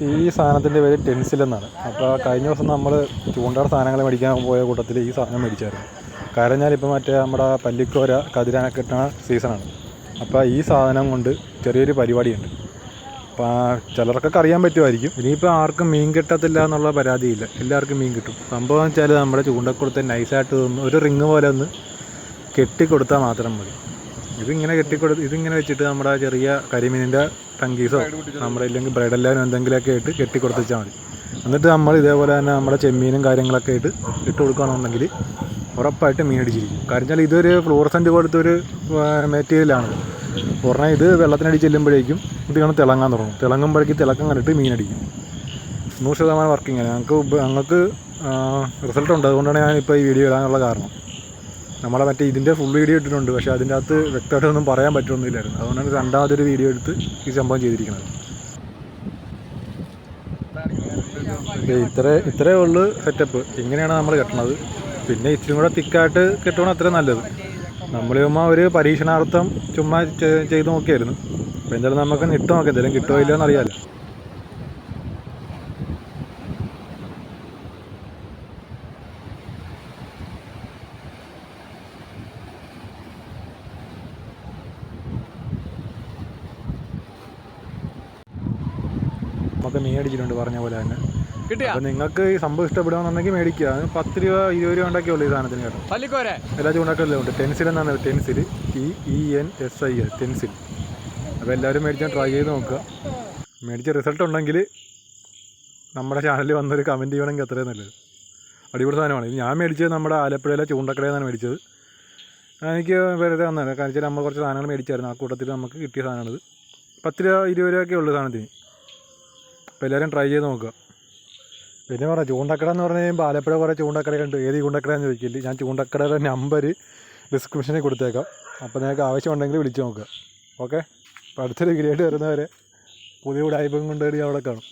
ഈ സാധനത്തിൻ്റെ പേര് ടെൻസിൽ എന്നാണ്. അപ്പോൾ കഴിഞ്ഞ ദിവസം നമ്മൾ ചൂണ്ടയുടെ സാധനങ്ങൾ മേടിക്കാൻ പോയ കൂട്ടത്തിൽ ഈ സാധനം മേടിച്ചായിരുന്നു. കാരണം ഞാനിപ്പോൾ മറ്റേ നമ്മുടെ പല്ലിക്കോര കതിരാനൊക്കെ കിട്ടുന്ന സീസണാണ്. അപ്പോൾ ഈ സാധനം കൊണ്ട് ചെറിയൊരു പരിപാടിയുണ്ട്. അപ്പോൾ ചിലർക്കൊക്കെ അറിയാൻ പറ്റുമായിരിക്കും. ഇനിയിപ്പോൾ ആർക്കും മീൻ കിട്ടത്തില്ല എന്നുള്ള പരാതിയില്ല, എല്ലാവർക്കും മീൻ കിട്ടും. സംഭവം എന്ന് വെച്ചാൽ നമ്മുടെ ചൂണ്ടക്കൊടുത്ത് നൈസായിട്ട് ഒരു റിങ് പോലെ ഒന്ന് കെട്ടിക്കൊടുത്താൽ മാത്രം മതി. ഇതിങ്ങനെ വെച്ചിട്ട് നമ്മുടെ ചെറിയ കരിമീനിൻ്റെ ടങ്കീസോ നമ്മുടെ ഇല്ലെങ്കിൽ ബ്രൈഡെല്ലാനും എന്തെങ്കിലുമൊക്കെ ഇട്ട് കെട്ടിക്കൊടുത്തിച്ചാൽ മതി. എന്നിട്ട് നമ്മൾ ഇതേപോലെ തന്നെ നമ്മുടെ ചെമ്മീനും കാര്യങ്ങളൊക്കെ ഇട്ട് കൊടുക്കുകയാണെന്നുണ്ടെങ്കിൽ ഉറപ്പായിട്ട് മീൻ അടിച്ചിരിക്കും. കാരണം വെച്ചാൽ ഇതൊരു ഫ്ലൂറസെൻ്റ് കൊടുത്തൊരു മെറ്റീരിയലാണ്. പറഞ്ഞാൽ ഇത് വെള്ളത്തിനടി ചെല്ലുമ്പോഴേക്കും ഇതിങ്ങനെ തിളങ്ങാൻ തുടങ്ങും. തിളങ്ങുമ്പോഴേക്കും തിളക്കം കണ്ടിട്ട് മീനടിക്കും. 100% വർക്കിങ്ങാണ്. ഞങ്ങൾക്ക് റിസൾട്ട് ഉണ്ട്. അതുകൊണ്ടാണ് ഞാനിപ്പോൾ ഈ വീഡിയോ ഇടാനുള്ള കാരണം. നമ്മളെ മറ്റേ ഇതിൻ്റെ ഫുൾ വീഡിയോ ഇട്ടിട്ടുണ്ട്, പക്ഷേ അതിൻ്റെ അകത്ത് വ്യക്തമായിട്ടൊന്നും പറയാൻ പറ്റുമൊന്നുമില്ലായിരുന്നു. അതുകൊണ്ടാണ് രണ്ടാമതൊരു വീഡിയോ എടുത്ത് ഈ സംഭവം ചെയ്തിരിക്കുന്നത്. ഇത്രയേ ഉള്ളൂ സെറ്റപ്പ്. ഇങ്ങനെയാണ് നമ്മൾ കെട്ടണത്. പിന്നെ ഇച്ചിരി കൂടെ തിക്കായിട്ട് കെട്ടണം, അത്ര നല്ലത്. നമ്മൾ ചുമ്മാ ഒരു പരീക്ഷണാർത്ഥം ചുമ്മാ ചെയ്ത് നോക്കിയായിരുന്നു. അപ്പോൾ എന്തായാലും നമുക്ക് ഇട്ട് നോക്കാം, എന്തെങ്കിലും കിട്ടുമോ ഇല്ലയോ എന്നറിയാമല്ലോ. നമുക്ക് മീൻ അടിച്ചിട്ടുണ്ട് പറഞ്ഞ പോലെ തന്നെ. അപ്പോൾ നിങ്ങൾക്ക് ഈ സംഭവം ഇഷ്ടപ്പെടുകയാണെന്നുണ്ടെങ്കിൽ മേടിക്കുക. അത് 10 രൂപ 20 രൂപ ഉണ്ടാക്കിയേ ഉള്ളൂ ഈ സാധനത്തിന് കേട്ടോ. എല്ലാ ചൂണ്ടാക്കലും ഉണ്ട്. ടെൻസിൽ എന്നാണ്, ടെൻസിൽ TENSIL ടെൻസിൽ. അപ്പോൾ എല്ലാവരും മേടിച്ചാൽ ട്രൈ ചെയ്ത് നോക്കുക. മേടിച്ച റിസൾട്ട് ഉണ്ടെങ്കിൽ നമ്മുടെ ചാനലിൽ വന്നൊരു കമൻറ്റ് ചെയ്യണമെങ്കിൽ അത്രയും നല്ലത്. അടിപൊളി സാധനമാണ്. ഇത് ഞാൻ മേടിച്ചത് നമ്മുടെ ആലപ്പുഴയിലെ ചൂണ്ടക്കടയിൽ നിന്നാണ് മേടിച്ചത്. എനിക്ക് വെറുതെ വന്നതാണ്. കാരണം വെച്ചാൽ നമ്മൾ കുറച്ച് സാധനങ്ങൾ മേടിച്ചായിരുന്നു. ആ കൂട്ടത്തിൽ നമുക്ക് കിട്ടിയ സാധനമാണിത്. 10 രൂപ 20 രൂപയൊക്കെ ഉള്ളൂ സാധനത്തിന്. അപ്പോൾ എല്ലാവരും ട്രൈ ചെയ്ത് നോക്കുക. പിന്നെ പറയാം, ചൂണ്ടക്കട എന്ന് പറഞ്ഞു കഴിയുമ്പോൾ ആലപ്പുഴ കുറേ ചൂണ്ടക്കടയുണ്ട്. ഏത് ചൂണ്ടക്കടയെന്ന് ചോദിക്കില്ല. ഞാൻ ചൂണ്ടക്കടയുടെ നമ്പർ ഡിസ്ക്രിപ്ഷനിൽ കൊടുത്തേക്കാം. അപ്പോൾ നിങ്ങൾക്ക് ആവശ്യമുണ്ടെങ്കിൽ വിളിച്ച് നോക്കുക. ഓക്കെ. അപ്പോൾ അടുത്തൊരു വീഡിയോ ആയിട്ട് വരുന്നവരെ പുതിയ ഉടായ്പയും കൊണ്ടുവരിക അവിടെ കാണും.